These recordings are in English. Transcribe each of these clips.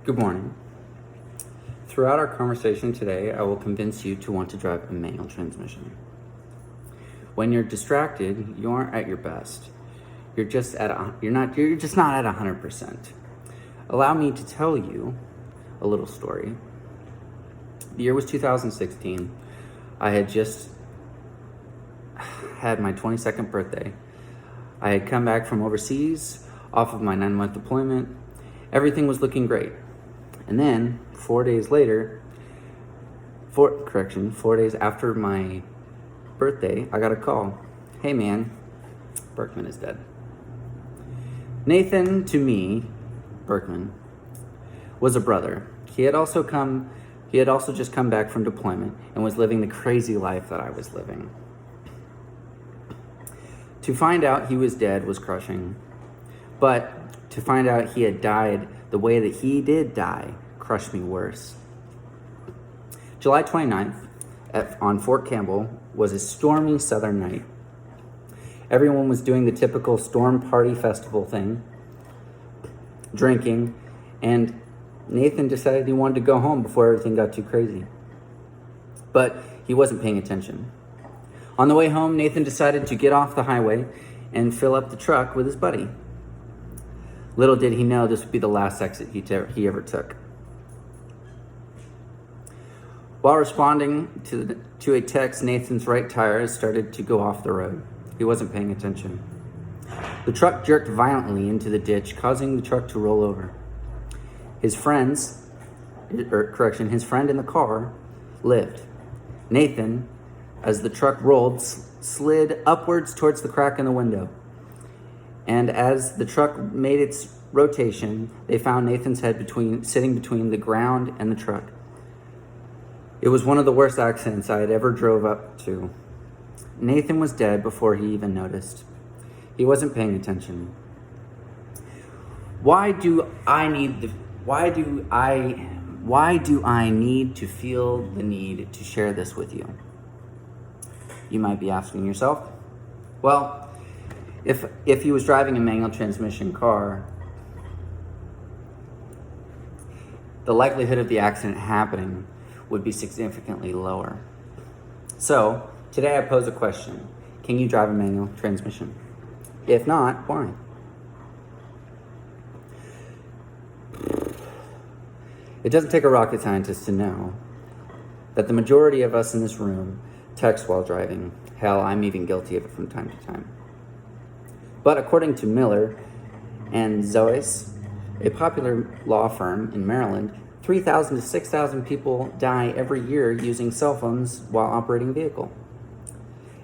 Good morning. Throughout our conversation today, I will convince you to want to drive a manual transmission. When you're distracted, you aren't at your best. You're just not at 100%. Allow me to tell you a little story. The year was 2016. I had just had my 22nd birthday. I had come back from overseas off of my 9-month deployment. Everything was looking great. And then 4 days after my birthday, I got a call. Hey man, Berkman is dead. Nathan, to me, Berkman, was a brother. He had also just come back from deployment and was living the crazy life that I was living. To find out he was dead was crushing, but to find out he had died the way that he did die crushed me worse. July 29th on Fort Campbell was a stormy southern night. Everyone was doing the typical storm party festival thing, drinking, and Nathan decided he wanted to go home before everything got too crazy. But he wasn't paying attention. On the way home, Nathan decided to get off the highway and fill up the truck with his buddy. Little did he know this would be the last exit he ever took. While responding to a text, Nathan's right tire started to go off the road. He wasn't paying attention. The truck jerked violently into the ditch, causing the truck to roll over. His friend in the car lived. Nathan, as the truck rolled, slid upwards towards the crack in the window. And as the truck made its rotation, they found Nathan's head sitting between the ground and the truck. It was one of the worst accidents I had ever drove up to. Nathan was dead before he even noticed. He wasn't paying attention. Why do I need to feel the need to share this with you? You might be asking yourself. Well, if he was driving a manual transmission car, the likelihood of the accident happening would be significantly lower. So, today I pose a question. Can you drive a manual transmission? If not, why? It doesn't take a rocket scientist to know that the majority of us in this room text while driving. Hell, I'm even guilty of it from time to time. But according to Miller and Zois, a popular law firm in Maryland, 3,000 to 6,000 people die every year using cell phones while operating a vehicle.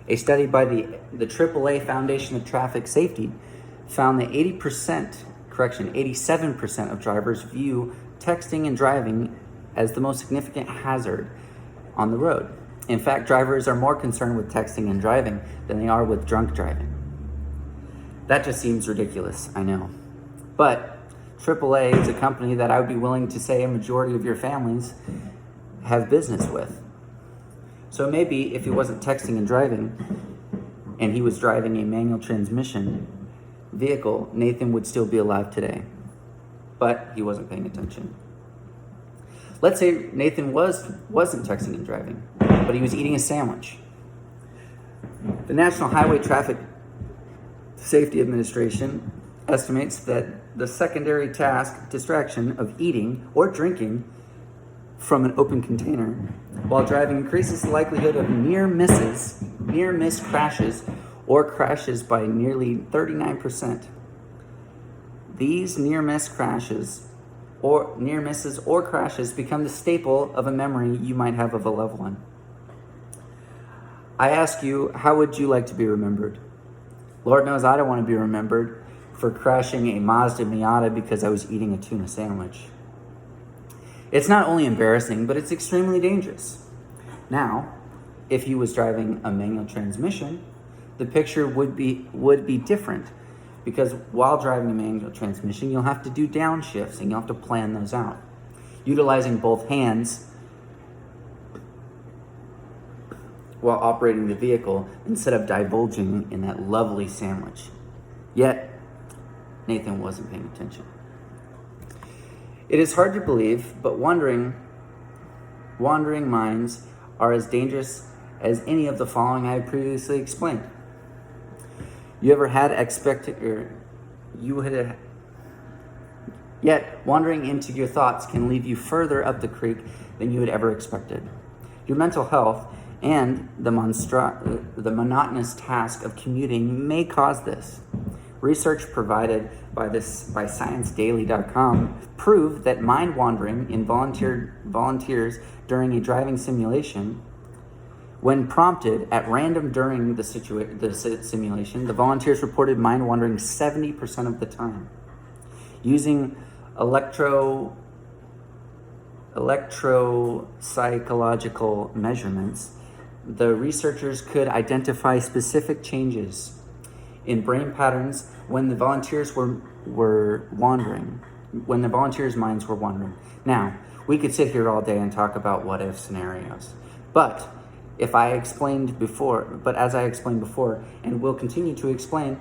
A study by the AAA Foundation of Traffic Safety found that 87% of drivers view texting and driving as the most significant hazard on the road. In fact, drivers are more concerned with texting and driving than they are with drunk driving. That just seems ridiculous, I know. But AAA is a company that I would be willing to say a majority of your families have business with. So maybe if he wasn't texting and driving, and he was driving a manual transmission vehicle, Nathan would still be alive today. But he wasn't paying attention. Let's say Nathan wasn't texting and driving, but he was eating a sandwich. The National Highway Traffic Safety Administration estimates that the secondary distraction of eating or drinking from an open container while driving increases the likelihood of near miss crashes or crashes by nearly 39%. These near misses or crashes become the staple of a memory you might have of a loved one. I ask you, how would you like to be remembered? Lord knows I don't want to be remembered for crashing a Mazda Miata because I was eating a tuna sandwich. It's not only embarrassing, but it's extremely dangerous. Now, if he was driving a manual transmission, the picture would be different, because while driving a manual transmission, you'll have to do downshifts and you'll have to plan those out, utilizing both hands while operating the vehicle instead of divulging in that lovely sandwich. Yet, Nathan wasn't paying attention. It is hard to believe, but wandering minds are as dangerous as any of the following I have previously explained. Yet, wandering into your thoughts can lead you further up the creek than you had ever expected. Your mental health and the monotonous task of commuting may cause this. Research provided by ScienceDaily.com proved that mind wandering in volunteers during a driving simulation, when prompted at random during the simulation, the volunteers reported mind wandering 70% of the time. Using electropsychological measurements, the researchers could identify specific changes in brain patterns when the volunteers when the volunteers' minds were wandering. Now, we could sit here all day and talk about what if scenarios, but as I explained before, and will continue to explain,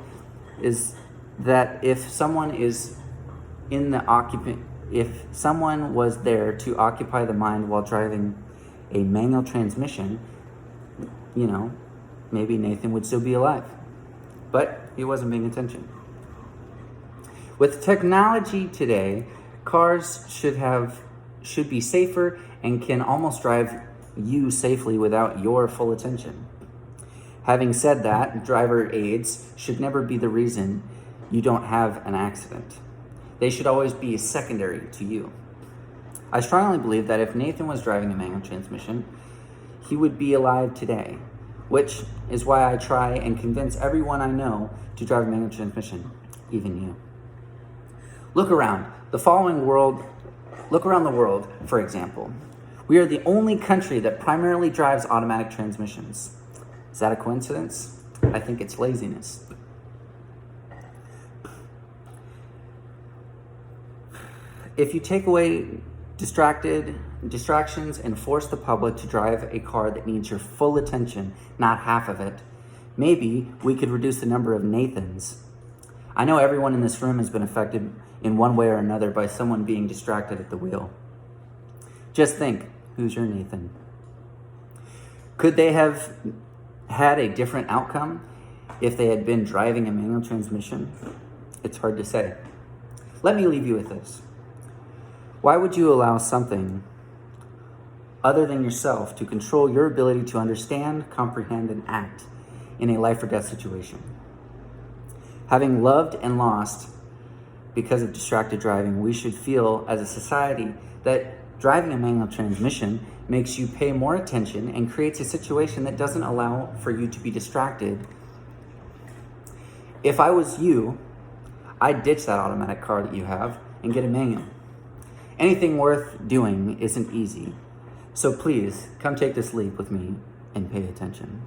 is that if someone was there to occupy the mind while driving a manual transmission, maybe Nathan would still be alive. But he wasn't paying attention. With technology today, cars should be safer and can almost drive you safely without your full attention. Having said that, driver aids should never be the reason you don't have an accident. They should always be secondary to you. I strongly believe that if Nathan was driving a manual transmission, he would be alive today, which is why I try and convince everyone I know to drive a manual transmission, even you. Look around the world, for example. We are the only country that primarily drives automatic transmissions. Is that a coincidence? I think it's laziness. If you take away distractions and force the public to drive a car that needs your full attention, not half of it, maybe we could reduce the number of Nathans. I know everyone in this room has been affected in one way or another by someone being distracted at the wheel. Just think, who's your Nathan? Could they have had a different outcome if they had been driving a manual transmission? It's hard to say. Let me leave you with this. Why would you allow something other than yourself to control your ability to understand, comprehend, and act in a life or death situation? Having loved and lost because of distracted driving, we should feel as a society that driving a manual transmission makes you pay more attention and creates a situation that doesn't allow for you to be distracted. If I was you, I'd ditch that automatic car that you have and get a manual. Anything worth doing isn't easy. So please, come take this leap with me and pay attention.